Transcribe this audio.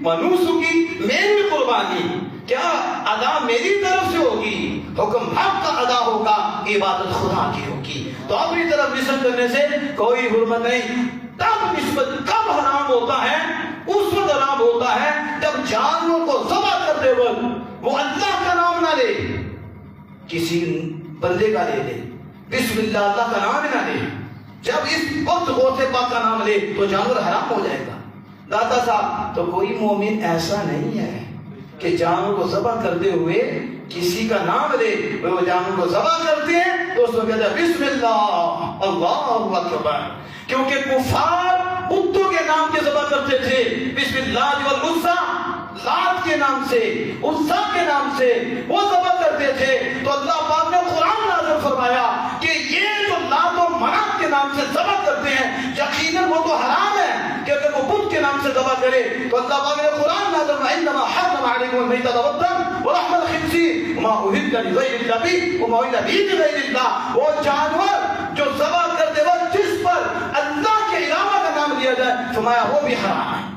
ونسکی، میری قربانی کیا ادا میری طرف سے ہوگی، حکم حق کا ادا ہوگا، عبادت خدا کی ہوگی۔ تو اپنی طرف نسبت کرنے سے کوئی حرمت نہیں۔ تب نسبت کب حرام ہوتا ہے؟ اس وقت حرام ہوتا ہے جب جانور کو ذبح کرتے وقت وہ اللہ کا نام نہ لے، کسی بندے کا لے لے، بسم اللہ اللہ کا نام نہ لے۔ جب اس وقت غوث پاک کا نام لے تو جانور حرام ہو جائے گا۔ داتا صاحب تو کوئی مومن ایسا نہیں ہے کہ جانور کو ذبح کرتے ہوئے کسی کا نام لے، وہ جانور کو ذبح کرتے ہیں تو اس کو کہتے ہیں بسم اللہ اللہ اکبر، کیونکہ کفار بتوں کے نام کے ذبح کرتے تھے، بسم اللہ والعزیٰ، لات کے نام سے، عزیٰ کے نام سے وہ ذبح کرتے تھے۔ تو اللہ پاک نے قرآن نازل فرمایا کہ یہ جو لات و منات کے نام سے ذبح کرتے ہیں یقیناً وہ تو حرام ہے کہ اگر وہ بت کے نام سے ذبح کرے۔ تو اللہ پاک نے قرآن نازل فرمایا انما حرم علیکم المیتۃ والدم ولحم الخنزیر وما اہل لغیر اللہ بہ وما اہل به لغیر اللہ، وہ جانور جو ذبح کرتے وقت جس پر اللہ کے علاوہ کا نام لیا جائے فرمایا وہ بھی حرام ہے۔